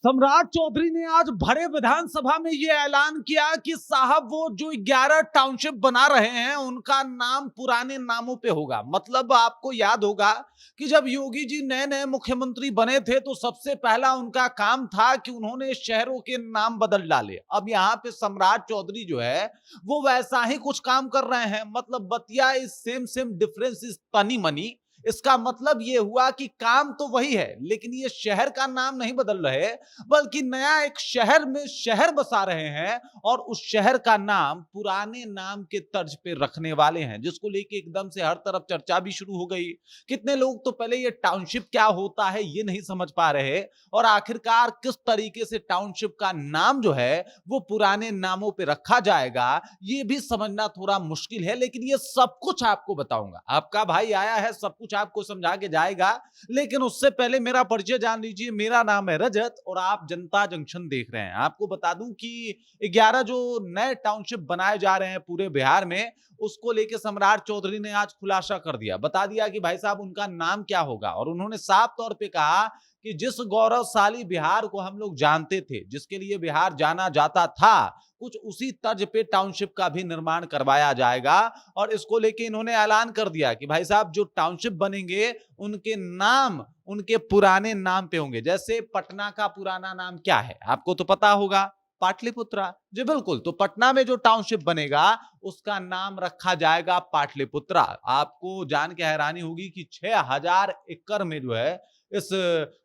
सम्राट चौधरी ने आज भरे विधानसभा में यह ऐलान किया कि साहब वो जो 11 टाउनशिप बना रहे हैं उनका नाम पुराने नामों पे होगा। मतलब आपको याद होगा कि जब योगी जी नए नए मुख्यमंत्री बने थे तो सबसे पहला उनका काम था कि उन्होंने शहरों के नाम बदल डाले। अब यहाँ पे सम्राट चौधरी जो है वो वैसा ही कुछ काम कर रहे हैं। मतलब बतिया is same same, difference is तनी मनी। इसका मतलब ये हुआ कि काम तो वही है, लेकिन ये शहर का नाम नहीं बदल रहे, बल्कि नया एक शहर में शहर बसा रहे हैं और उस शहर का नाम पुराने नाम के तर्ज पे रखने वाले हैं, जिसको लेके एकदम से हर तरफ चर्चा भी शुरू हो गई। कितने लोग तो पहले ये टाउनशिप क्या होता है ये नहीं समझ पा रहे, और आखिरकार किस तरीके से टाउनशिप का नाम जो है वो पुराने नामों पे रखा जाएगा ये भी समझना थोड़ा मुश्किल है। लेकिन ये सब कुछ आपको बताऊंगा, आपका भाई आया है, सब कुछ आपको समझा के जाएगा। लेकिन उससे पहले मेरा परिचय जान लीजिए। मेरा नाम है रजत और आप जनता जंक्शन देख रहे हैं। आपको बता दूं कि 11 जो नए टाउनशिप बनाए जा रहे हैं पूरे बिहार में, उसको लेके सम्राट चौधरी ने आज खुलासा कर दिया, बता दिया कि भाई साहब उनका नाम क्या होगा। और उन्होंने साफ तौर पे कहा कि जिस गौरवशाली बिहार को हम लोग जानते थे, जिसके लिए बिहार जाना जाता था, कुछ उसी तर्ज पे टाउनशिप का भी निर्माण करवाया जाएगा। और इसको लेके इन्होंने ऐलान कर दिया कि भाई साहब जो टाउनशिप बनेंगे उनके नाम उनके पुराने नाम पे होंगे। जैसे पटना का पुराना नाम क्या है आपको तो पता होगा, पाटलिपुत्रा। जी बिल्कुल, तो पटना में जो टाउनशिप बनेगा उसका नाम रखा जाएगा पाटलिपुत्रा। आपको जान के हैरानी होगी कि 6000 एकड़ में जो है इस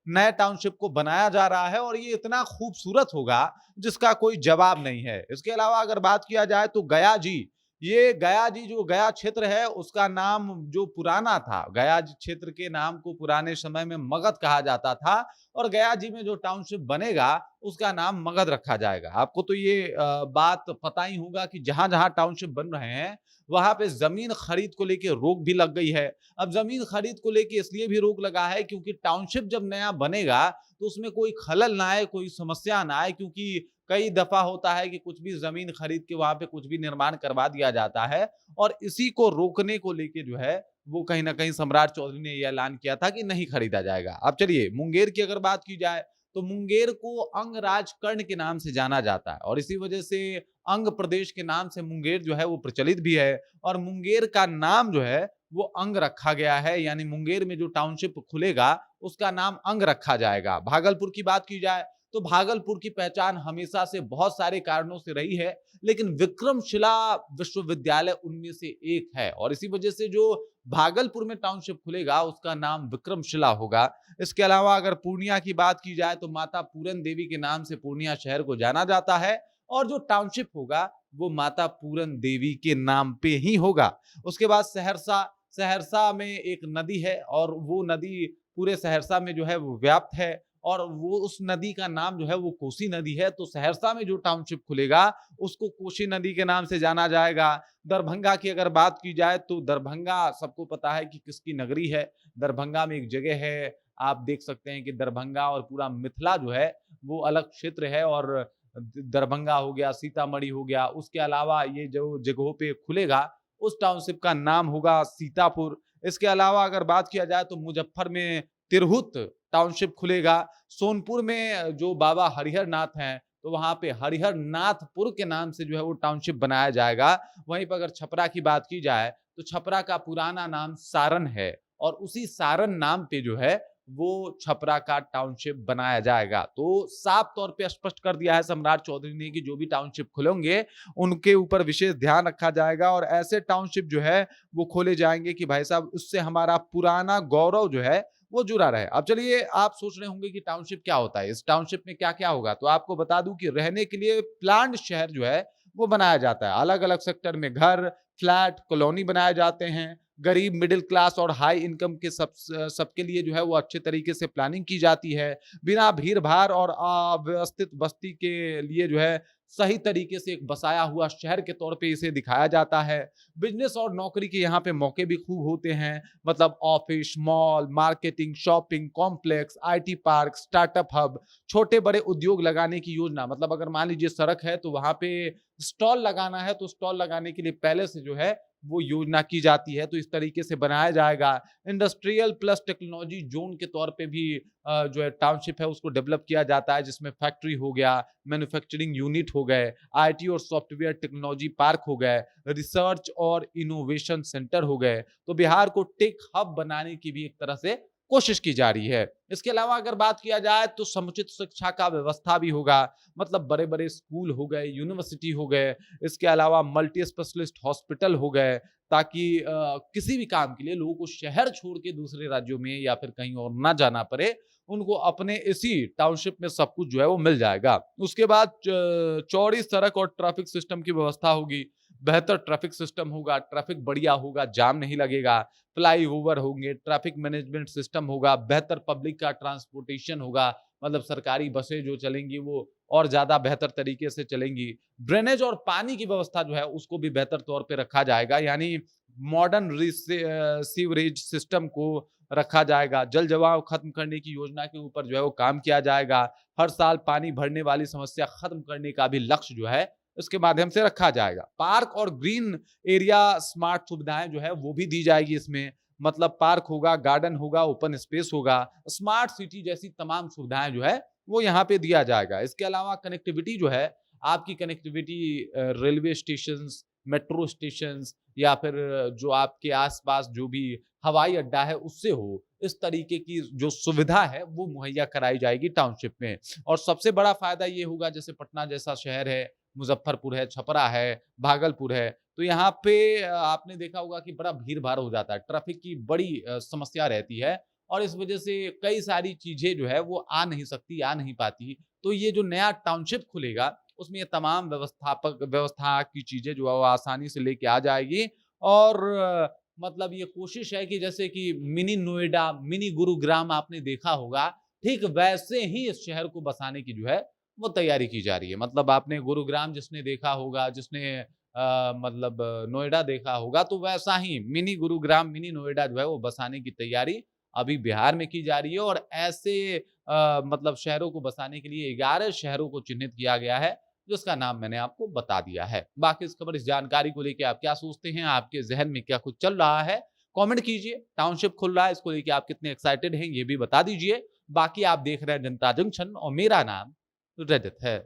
नए टाउनशिप को बनाया जा रहा है और ये इतना खूबसूरत होगा जिसका कोई जवाब नहीं है। इसके अलावा अगर बात किया जाए तो गया जी, ये गया जी जो गया क्षेत्र है उसका नाम जो पुराना था, गया जी क्षेत्र के नाम को पुराने समय में मगध कहा जाता था, और गया जी में जो टाउनशिप बनेगा उसका नाम मगध रखा जाएगा। आपको तो ये बात पता ही होगा कि जहां जहां टाउनशिप बन रहे हैं वहां पे जमीन खरीद को लेके रोक भी लग गई है। अब जमीन खरीद को लेके इसलिए भी रोक लगा है क्योंकि टाउनशिप जब नया बनेगा तो उसमें कोई खलल ना आए, कोई समस्या ना आए, क्योंकि कई दफा होता है कि कुछ भी जमीन खरीद के वहां पे कुछ भी निर्माण करवा दिया जाता है, और इसी को रोकने को लेके जो है वो कहीं ना कहीं सम्राट चौधरी ने यह ऐलान किया था कि नहीं खरीदा जाएगा। अब चलिए मुंगेर की अगर बात की जाए तो मुंगेर को अंगराज कर्ण के नाम से जाना जाता है और इसी वजह से अंग प्रदेश के नाम से मुंगेर जो है वो प्रचलित भी है, और मुंगेर का नाम जो है वो अंग रखा गया है। यानी मुंगेर में जो टाउनशिप खुलेगा उसका नाम अंग रखा जाएगा। भागलपुर की बात की जाए तो भागलपुर की पहचान हमेशा से बहुत सारे कारणों से रही है, लेकिन विक्रमशिला विश्वविद्यालय उनमें से एक है और इसी वजह से जो भागलपुर में टाउनशिप खुलेगा उसका नाम विक्रमशिला होगा। इसके अलावा अगर पूर्णिया की बात की जाए तो माता पूरन देवी के नाम से पूर्णिया शहर को जाना जाता है, और जो टाउनशिप होगा वो माता पूरन देवी के नाम पे ही होगा। उसके बाद सहरसा, सहरसा में एक नदी है और वो नदी पूरे सहरसा में जो है वो व्याप्त है, और वो उस नदी का नाम जो है वो कोसी नदी है। तो सहरसा में जो टाउनशिप खुलेगा उसको कोसी नदी के नाम से जाना जाएगा। दरभंगा की अगर बात की जाए तो दरभंगा सबको पता है कि किसकी नगरी है। दरभंगा में एक जगह है, आप देख सकते हैं कि दरभंगा और पूरा मिथिला जो है वो अलग क्षेत्र है, और दरभंगा हो गया, सीतामढ़ी हो गया, उसके अलावा ये जो जगहों पे खुलेगा उस टाउनशिप का नाम होगा सीतापुर। इसके अलावा अगर बात किया जाए तो मुजफ्फर में तिरहुत टाउनशिप खुलेगा। सोनपुर में जो बाबा हरिहर नाथ हैं तो वहां पे हरिहर नाथपुर के नाम से जो है वो टाउनशिप बनाया जाएगा। वहीं पर अगर छपरा की बात की जाए तो छपरा का पुराना नाम सारण है और उसी सारण नाम पे जो है वो छपरा का टाउनशिप बनाया जाएगा। तो साफ तौर पे स्पष्ट कर दिया है सम्राट चौधरी ने कि जो भी टाउनशिप खुलेंगे उनके ऊपर विशेष ध्यान रखा जाएगा और ऐसे टाउनशिप जो है वो खोले जाएंगे कि भाई साहब उससे हमारा पुराना गौरव जो है वो जुड़ा रहे। अब चलिए आप सोच रहे होंगे कि टाउनशिप क्या होता है, इस टाउनशिप में क्या क्या होगा, तो आपको बता दूं कि रहने के लिए प्लान्ड शहर जो है वो बनाया जाता है। अलग अलग सेक्टर में घर, फ्लैट, कॉलोनी बनाए जाते हैं। गरीब, मिडिल क्लास और हाई इनकम के सबके लिए जो है वो अच्छे तरीके से प्लानिंग की जाती है। बिना भीड़ भाड़ और अव्यवस्थित बस्ती के लिए जो है सही तरीके से एक बसाया हुआ शहर के तौर पे इसे दिखाया जाता है। बिजनेस और नौकरी के यहाँ पे मौके भी खूब होते हैं, मतलब office, mall, marketing, shopping complex, IT park, startup hub, छोटे बड़े उद्योग लगाने की योजना। मतलब अगर मान लीजिए सड़क है तो वहां पे स्टॉल लगाना है तो स्टॉल लगाने के लिए पहले से जो है वो योजना की जाती है, तो इस तरीके से बनाया जाएगा। इंडस्ट्रियल प्लस टेक्नोलॉजी जोन के तौर पे भी जो है टाउनशिप है उसको डेवलप किया जाता है, जिसमें फैक्ट्री हो गया, मैन्युफैक्चरिंग यूनिट हो गए, आईटी और सॉफ्टवेयर टेक्नोलॉजी पार्क हो गए, रिसर्च और इनोवेशन सेंटर हो गए। तो बिहार को टेक हब बनाने की भी एक तरह से कोशिश की जा रही है। इसके अलावा अगर बात किया जाए तो समुचित शिक्षा का व्यवस्था भी होगा, मतलब बड़े-बड़े स्कूल हो गए, यूनिवर्सिटी हो गए, इसके अलावा मल्टी स्पेशलिस्ट हॉस्पिटल हो गए, ताकि किसी भी काम के लिए लोगों को शहर छोड़ के दूसरे राज्यों में या फिर कहीं और ना जाना पड़े, उनको अपने इसी टाउनशिप में सब कुछ जो है वो मिल जाएगा। उसके बाद चौड़ी सड़क और ट्रैफिक सिस्टम की व्यवस्था होगी, बेहतर ट्रैफिक सिस्टम होगा, ट्रैफिक बढ़िया होगा, जाम नहीं लगेगा, फ्लाईओवर होंगे, ट्रैफिक मैनेजमेंट सिस्टम होगा, बेहतर पब्लिक का ट्रांसपोर्टेशन होगा, मतलब सरकारी बसें जो चलेंगी वो और ज़्यादा बेहतर तरीके से चलेंगी। ड्रेनेज और पानी की व्यवस्था जो है उसको भी बेहतर तौर पे रखा जाएगा, यानी मॉडर्न सीवरेज सिस्टम को रखा जाएगा। जल जमाव खत्म करने की योजना के ऊपर जो है वो काम किया जाएगा। हर साल पानी भरने वाली समस्या खत्म करने का भी लक्ष्य जो है इसके माध्यम से रखा जाएगा। पार्क और ग्रीन एरिया स्मार्ट सुविधाएं जो है वो भी दी जाएगी इसमें, मतलब पार्क होगा, गार्डन होगा, ओपन स्पेस होगा, स्मार्ट सिटी जैसी तमाम सुविधाएं जो है वो यहाँ पे दिया जाएगा। इसके अलावा कनेक्टिविटी जो है, आपकी connectivity railway station, metro station या फिर जो आपके आसपास जो भी हवाई अड्डा है उससे हो, इस तरीके की जो सुविधा है वो मुहैया कराई जाएगी टाउनशिप में। और सबसे बड़ा फायदा ये होगा, जैसे पटना जैसा शहर है, मुजफ्फरपुर है, छपरा है, भागलपुर है, तो यहाँ पे आपने देखा होगा कि बड़ा भीड़-भाड़ हो जाता है, ट्रैफिक की बड़ी समस्या रहती है और इस वजह से कई सारी चीज़ें जो है वो आ नहीं सकती, आ नहीं पाती। तो ये जो नया टाउनशिप खुलेगा, उसमें ये तमाम व्यवस्था की चीज़ें जो है वो आसानी से लेके आ जाएगी और मतलब ये कोशिश है कि जैसे कि मिनी नोएडा, मिनी गुरुग्राम आपने देखा होगा, ठीक वैसे ही इस शहर को बसाने की जो है वो तैयारी की जा रही है। मतलब आपने गुरुग्राम जिसने देखा होगा, जिसने मतलब नोएडा देखा होगा, तो वैसा ही मिनी गुरुग्राम, मिनी नोएडा जो है वो बसाने की तैयारी अभी बिहार में की जा रही है और ऐसे मतलब शहरों को बसाने के लिए 11 शहरों को चिन्हित किया गया है, जिसका नाम मैंने आपको बता दिया है। बाकी इस खबर, इस जानकारी को लेके आप क्या सोचते हैं? आपके ज़हन में क्या कुछ चल रहा है? कमेंट कीजिए। टाउनशिप खुल रहा है, इसको लेके आप कितने एक्साइटेड हैं, ये भी बता दीजिए। बाकी आप देख रहे हैं जनता जंक्शन और मेरा नाम रजत है।